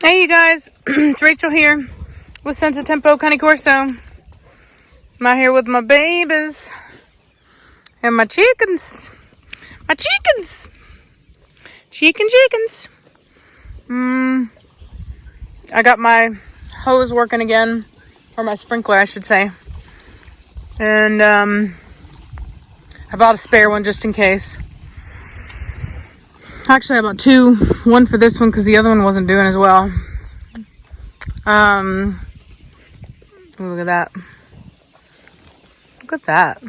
Hey you guys, it's Rachel here with Senza Tempo Cane Corso. I'm out here with my babies and my chickens. My chickens! Chickens. I got my hose working again, or my sprinkler I should say. And I bought a spare one just in case. Actually I bought two, one for this one because the other one wasn't doing as well. Look at that. Look at that.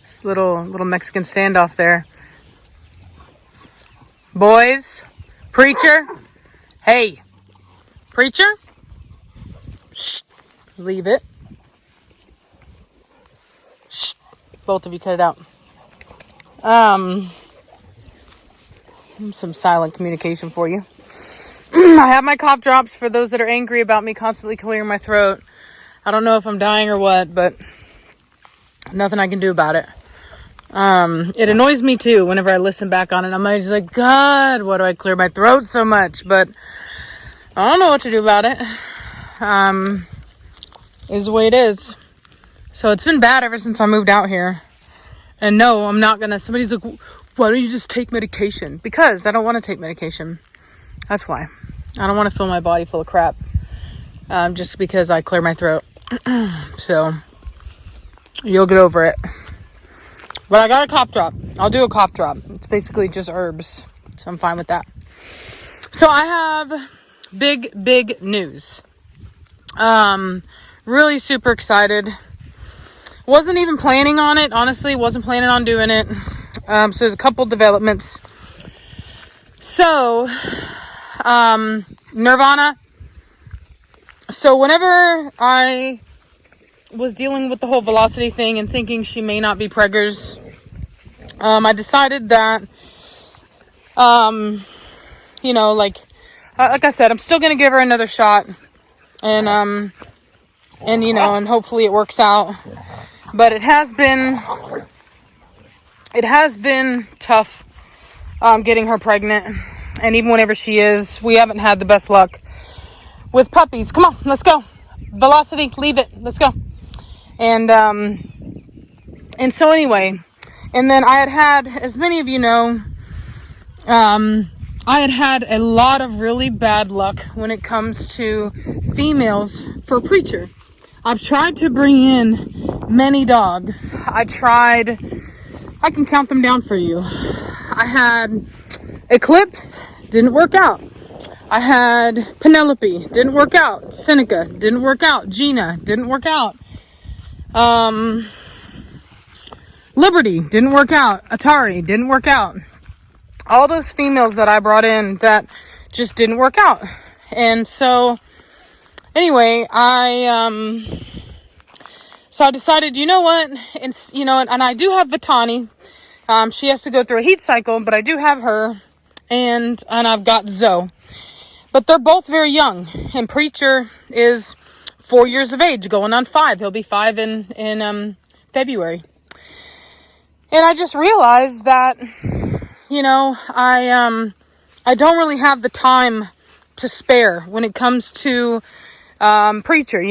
This little Mexican standoff there. Boys, preacher. Hey, preacher. Shh. Leave it. Shh. Both of you cut it out. Some silent communication for you. I have my cough drops for those that are angry about me constantly clearing my throat. I don't know if I'm dying or what, but nothing I can do about it. It annoys me too whenever I listen back on it. I'm just like, God, why do I clear my throat so much? But I don't know what to do about it. Is the way it is. So it's been bad ever since I moved out here. And no, I'm not gonna, somebody's like, why don't you just take medication? Because I don't want to take medication. That's why. I don't want to fill my body full of crap. Just because I clear my throat. So, you'll get over it. But I got a cough drop. I'll do a cough drop. It's basically just herbs. So I'm fine with that. So I have big news. Really super excited. Wasn't even planning on it. Honestly, wasn't planning on doing it. So there's a couple developments. So, Nirvana. So whenever I was dealing with the whole Velocity thing and thinking she may not be preggers, I decided that, like I said, I'm still going to give her another shot and hopefully it works out. But it has been tough, getting her pregnant. And even whenever she is, we haven't had the best luck with puppies. Come on, let's go. Velocity, leave it. Let's go. And so anyway, and then I had, as many of you know, I had a lot of really bad luck when it comes to females for Preacher. I've tried to bring in many dogs. I can count them down for you. I had Eclipse, didn't work out. I had Penelope, didn't work out. Seneca, didn't work out. Gina, didn't work out. Liberty, didn't work out. Atari, didn't work out. All those females that I brought in that just didn't work out. And so, anyway, I decided, you know what, and I do have Vitani. She has to go through a heat cycle, but I do have her, and I've got Zoe. But they're both very young, and Preacher is 4 years of age, going on 5. He'll be 5 in February. And I just realized that, I don't really have the time to spare when it comes to Preacher.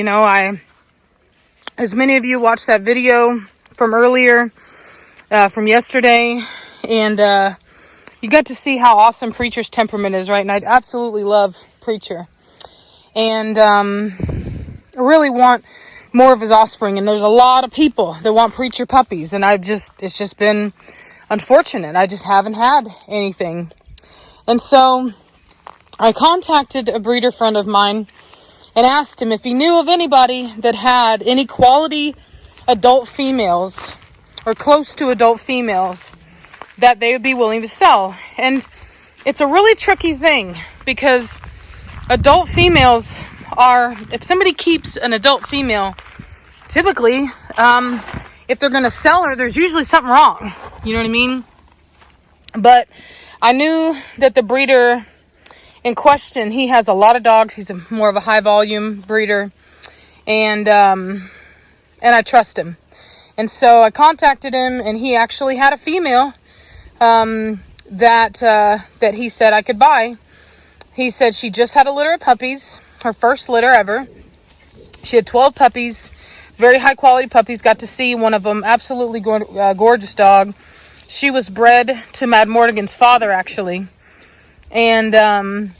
As many of you watched that video from earlier, from yesterday, and you got to see how awesome Preacher's temperament is, right? And I absolutely love Preacher. And I really want more of his offspring. And there's a lot of people that want Preacher puppies. And it's just been unfortunate. I just haven't had anything. And so I contacted a breeder friend of mine and asked him if he knew of anybody that had any quality adult females or close to adult females that they would be willing to sell. And it's a really tricky thing because adult females are, if somebody keeps an adult female, typically, if they're going to sell her, there's usually something wrong. You know what I mean? But I knew that the breeder in question, he has a lot of dogs. He's more of a high volume breeder. And I trust him. And so I contacted him, and he actually had a female that he said I could buy. he said she just had a litter of puppies, her first litter ever. She had 12 puppies, very high quality puppies. Got to see one of them, absolutely gorgeous dog. She was bred to Mad Mortigan's father, actually. And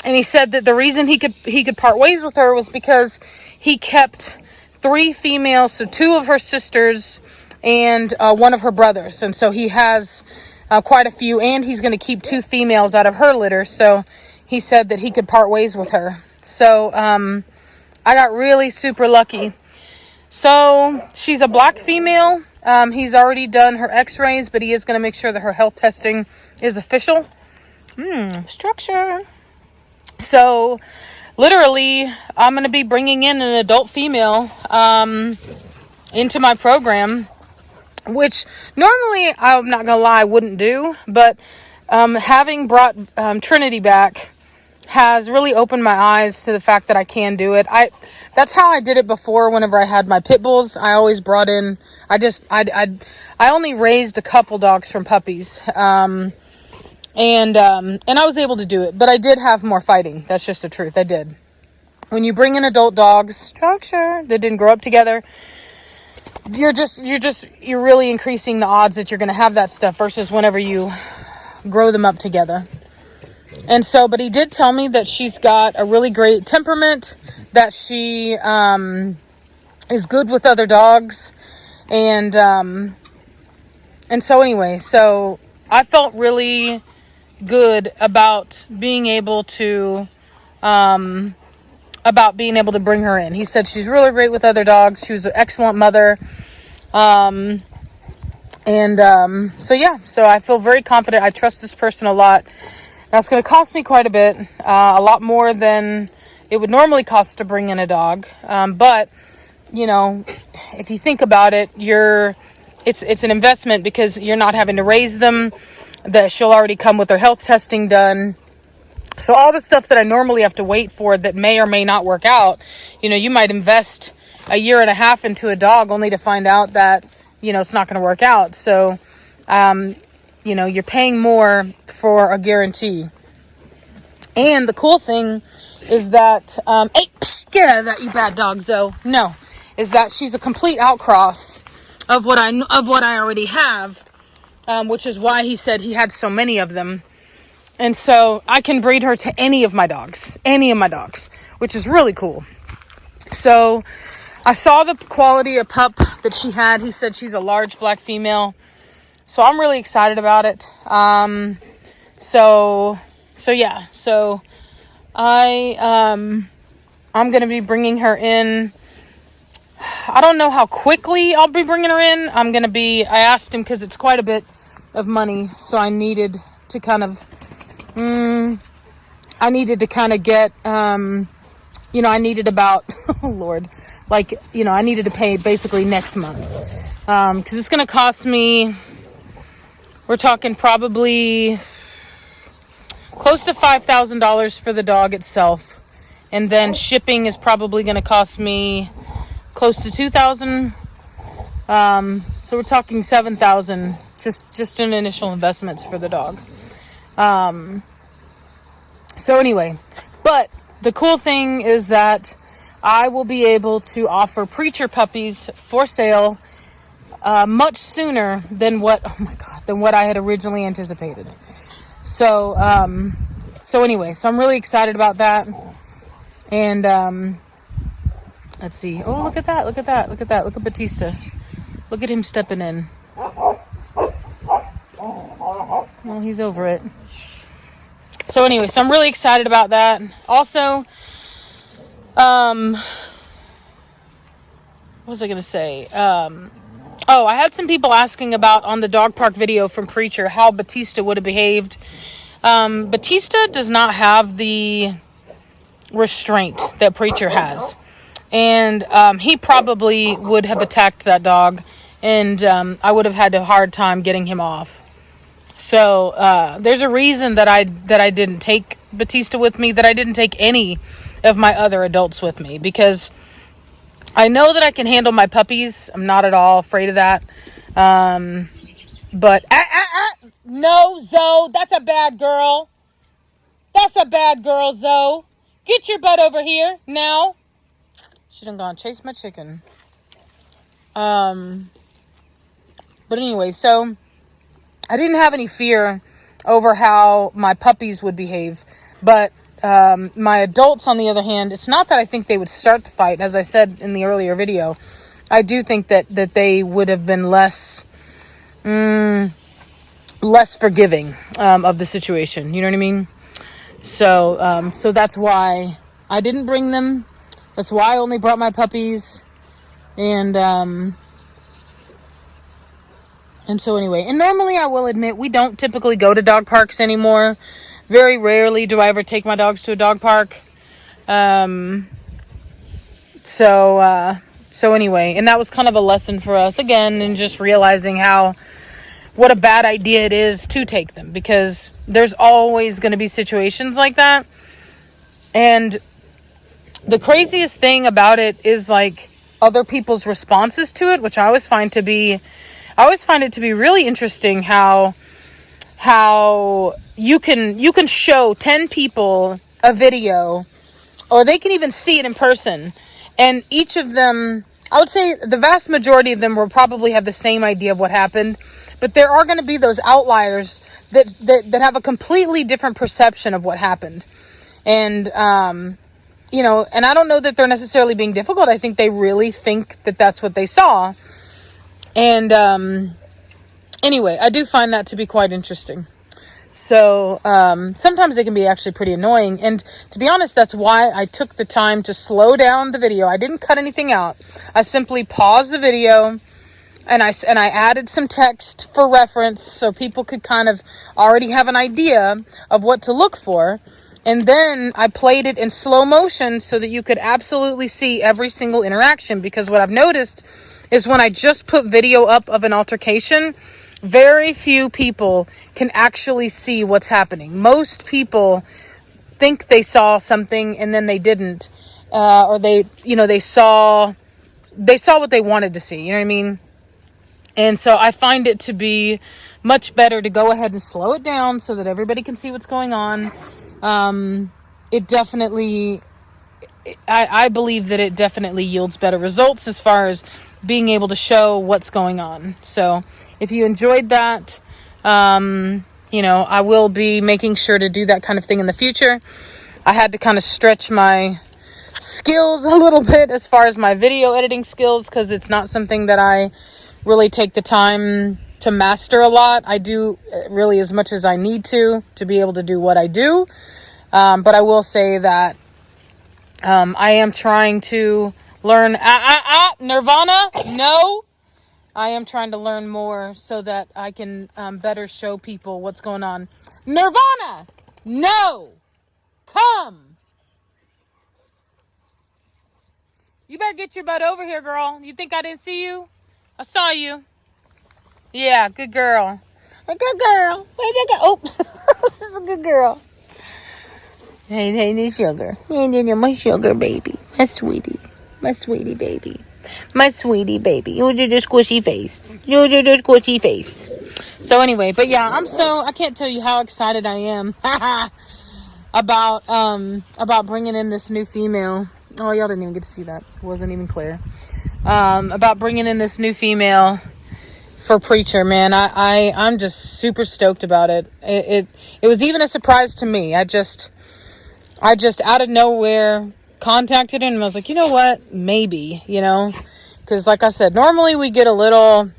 he said that the reason he could part ways with her was because he kept 3 females, so 2 of her sisters and 1 of her brothers. And so he has quite a few, and he's going to keep 2 females out of her litter. So he said that he could part ways with her. So I got really super lucky. So she's a black female. He's already done her x-rays, but he is going to make sure that her health testing is official. Structure. So literally, I'm going to be bringing in an adult female into my program, which normally, I'm not going to lie, I wouldn't do. But having brought Trinity back has really opened my eyes to the fact that I can do it. That's how I did it before. Whenever I had my pit bulls, I always brought in, I only raised a couple dogs from puppies. And I was able to do it, but I did have more fighting. That's just the truth. I did. When you bring in adult dogs, structure, that didn't grow up together, you're really increasing the odds that you're going to have that stuff versus whenever you grow them up together. And so, but he did tell me that she's got a really great temperament, that she is good with other dogs. And so anyway, so I felt really good about being able to bring her in. He said she's really great with other dogs. She was an excellent mother. So yeah, so I feel very confident. I trust this person a lot. Now it's going to cost me quite a bit, a lot more than it would normally cost to bring in a dog. But you know, if you think about it, it's an investment because you're not having to raise them. That she'll already come with her health testing done. So all the stuff that I normally have to wait for that may or may not work out, you know, you might invest a year and a half into a dog only to find out that, you know, it's not going to work out. So, you know, you're paying more for a guarantee. And the cool thing is that, hey, get out of that, you bad dog, Zoe. No, is that she's a complete outcross of what I already have, which is why he said he had so many of them. And so I can breed her to any of my dogs, which is really cool. So I saw the quality of pup that she had. He said she's a large black female. So I'm really excited about it. So yeah. So I'm going to be bringing her in. I don't know how quickly I'll be bringing her in. I asked him because it's quite a bit of money. So I needed to kind of get, you know, I needed about, oh Lord, like, you know, I needed to pay basically next month. Cause it's going to cost me, we're talking probably close to $5,000 for the dog itself. And then shipping is probably going to cost me close to $2,000. So we're talking $7,000 just in initial investments for the dog. So anyway, but the cool thing is that I will be able to offer preacher puppies for sale much sooner than what I had originally anticipated. So anyway, so I'm really excited about that. And let's see. Oh, look at that. Look at Batista. Look at him stepping in. Well, he's over it. So anyway, so I'm really excited about that. Also, what was I going to say? I had some people asking about on the dog park video from Preacher how Batista would have behaved. Batista does not have the restraint that Preacher has. And he probably would have attacked that dog. And I would have had a hard time getting him off. So there's a reason that I didn't take Batista with me, that I didn't take any of my other adults with me, because I know that I can handle my puppies. I'm not at all afraid of that. But no, Zoe, that's a bad girl. That's a bad girl, Zoe. Get your butt over here now. She done gone chase my chicken. But anyway, so I didn't have any fear over how my puppies would behave. But my adults, on the other hand, it's not that I think they would start to fight. As I said in the earlier video, I do think that they would have been less forgiving of the situation. You know what I mean? So that's why I didn't bring them. That's why I only brought my puppies. And so anyway, and normally I will admit we don't typically go to dog parks anymore. Very rarely do I ever take my dogs to a dog park. So anyway, and that was kind of a lesson for us again, in just realizing what a bad idea it is to take them, because there's always going to be situations like that. And the craziest thing about it is like other people's responses to it, which I always find it to be really interesting how you can show 10 people a video, or they can even see it in person, and each of them, I would say the vast majority of them will probably have the same idea of what happened, but there are going to be those outliers that have a completely different perception of what happened. And and I don't know that they're necessarily being difficult. I think they really think that that's what they saw. And anyway, I do find that to be quite interesting. So sometimes it can be actually pretty annoying. And to be honest, that's why I took the time to slow down the video. I didn't cut anything out. I simply paused the video, and I added some text for reference so people could kind of already have an idea of what to look for. And then I played it in slow motion so that you could absolutely see every single interaction. Because what I've noticed is when I just put video up of an altercation, very few people can actually see what's happening. Most people think they saw something and then they didn't, or they saw what they wanted to see. You know what I mean? And so I find it to be much better to go ahead and slow it down so that everybody can see what's going on. It definitely, I believe that it definitely yields better results as far as being able to show what's going on. So if you enjoyed that, I will be making sure to do that kind of thing in the future. I had to kind of stretch my skills a little bit as far as my video editing skills, because it's not something that I really take the time to master a lot. I do really as much as I need to be able to do what I do. But I will say that I am trying to learn. Nirvana, no. I am trying to learn more so that I can better show people what's going on. Nirvana, no. Come. You better get your butt over here, girl. You think I didn't see you? I saw you. Yeah, good girl. A good girl. Oh, this is a good girl. Hey, this sugar. Hey, my sugar baby. My sweetie. My sweetie baby. My sweetie baby. You do the squishy face. You do the squishy face. So anyway, but yeah, I can't tell you how excited I am about bringing in this new female. Oh, y'all didn't even get to see that. It wasn't even clear. About bringing in this new female for Preacher, man. I'm just super stoked about it. It was even a surprise to me. I just out of nowhere contacted him and I was like, you know what? Maybe, because like I said, normally we get a little,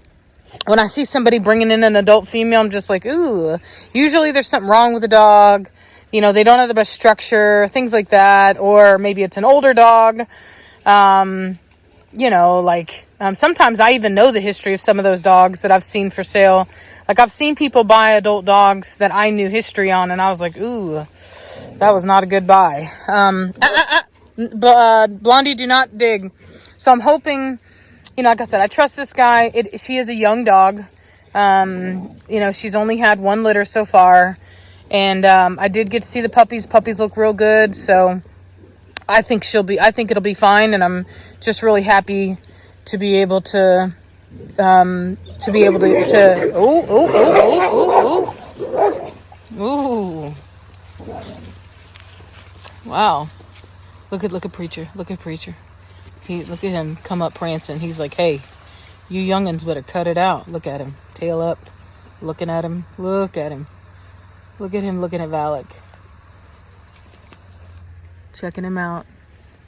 when I see somebody bringing in an adult female, I'm just like, ooh, usually there's something wrong with the dog. They don't have the best structure, things like that. Or maybe it's an older dog. Sometimes I even know the history of some of those dogs that I've seen for sale. Like I've seen people buy adult dogs that I knew history on, and I was like, ooh, that was not a good buy. Blondie, do not dig. So I'm hoping, like I said, I trust this guy. She is a young dog. She's only had one litter so far. And I did get to see the puppies. Puppies look real good. So I think it'll be fine. And I'm just really happy to be able to ooh. Wow. Look at Preacher. Look at Preacher. Look at him come up prancing. He's like, hey, you youngins better cut it out. Look at him. Tail up. Looking at him. Look at him. Look at him looking at Valak. Checking him out.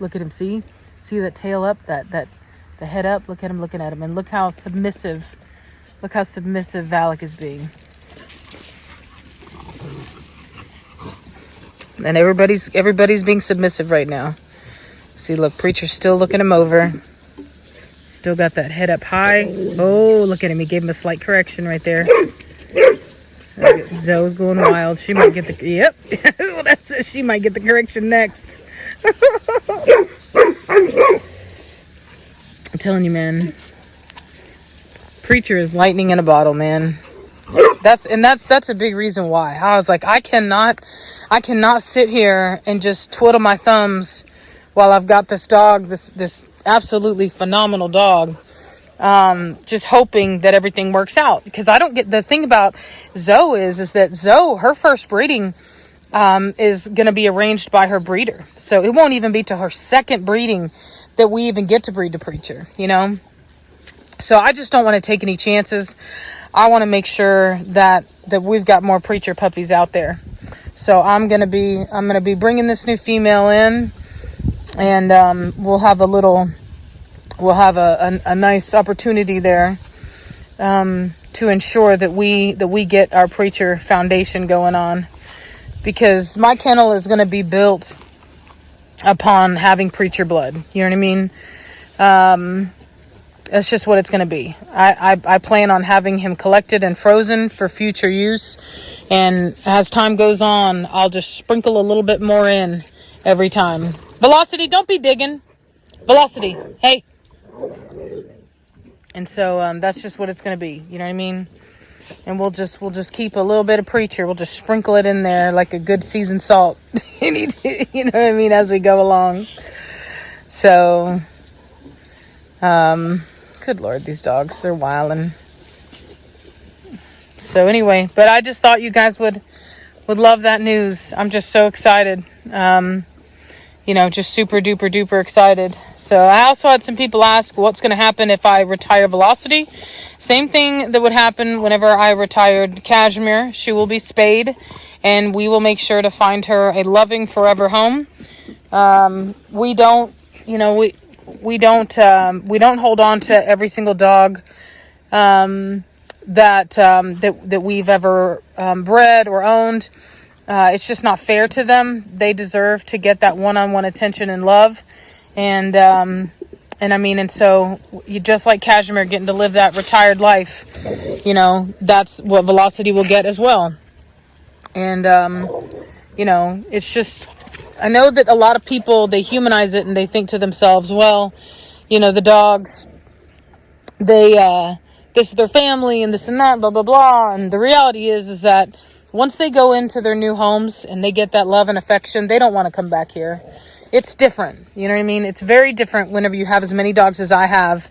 Look at him. See that tail up, the head up. Look at him looking at him. And look how submissive Valak is being. And everybody's being submissive right now. See, look, Preacher's still looking him over. Still got that head up high. Oh, look at him. He gave him a slight correction right there. Zoe's going wild. She might get the... Yep. Well, that's it. She might get the correction next. I'm telling you, man. Preacher is lightning in a bottle, man. That's a big reason why. I was like, I cannot sit here and just twiddle my thumbs while I've got this dog, this absolutely phenomenal dog, just hoping that everything works out. Because I don't get, the thing about Zoe is that Zoe, her first breeding is going to be arranged by her breeder. So it won't even be to her second breeding that we even get to breed to Preacher, you know? So I just don't want to take any chances. I want to make sure that we've got more Preacher puppies out there. So I'm gonna be bringing this new female in, and we'll have a nice opportunity there to ensure that we get our Preacher foundation going on, because my kennel is going to be built upon having Preacher blood. You know what I mean? That's just what it's going to be. I plan on having him collected and frozen for future use. And as time goes on, I'll just sprinkle a little bit more in every time. Velocity, don't be digging. Velocity, hey. And so that's just what it's going to be. You know what I mean? And we'll just keep a little bit of Preacher. We'll just sprinkle it in there like a good seasoned salt. You know what I mean? As we go along. So, good Lord, these dogs, they're wildin'. So anyway, but I just thought you guys would love that news. I'm just so excited. Just super duper duper excited. So I also had some people ask what's going to happen if I retire Velocity. Same thing that would happen whenever I retired Cashmere. She will be spayed, and we will make sure to find her a loving forever home. We don't hold on to every single dog that we've ever bred or owned. It's just not fair to them. They deserve to get that one-on-one attention and love. And so you just like Cashmere getting to live that retired life, that's what Velocity will get as well. And, it's just, I know that a lot of people, they humanize it and they think to themselves, well, the dogs, they, this is their family and this and that, blah, blah, blah. And the reality is that once they go into their new homes and they get that love and affection, they don't want to come back here. It's different. You know what I mean? It's very different whenever you have as many dogs as I have.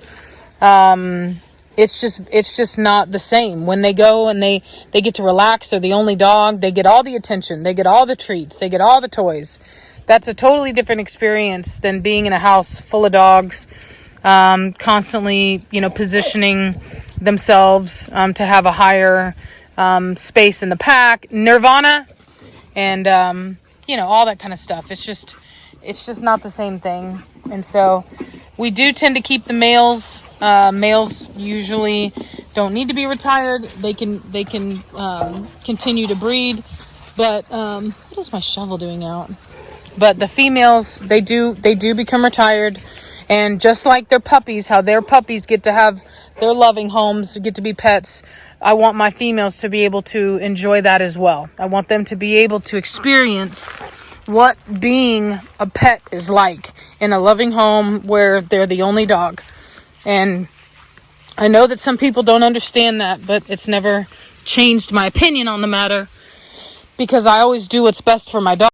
It's just not the same. When they go and they get to relax, they're the only dog. They get all the attention. They get all the treats. They get all the toys. That's a totally different experience than being in a house full of dogs, constantly, positioning themselves to have a higher space in the pack, nirvana, and all that kind of stuff. It's just not the same thing. And so we do tend to keep the males. Males usually don't need to be retired. They can continue to breed. But what is my shovel doing out? But the females, they do become retired. And just like their puppies, how their puppies get to have their loving homes, get to be pets, I want my females to be able to enjoy that as well. I want them to be able to experience what being a pet is like in a loving home where they're the only dog. And I know that some people don't understand that, but it's never changed my opinion on the matter, because I always do what's best for my dog.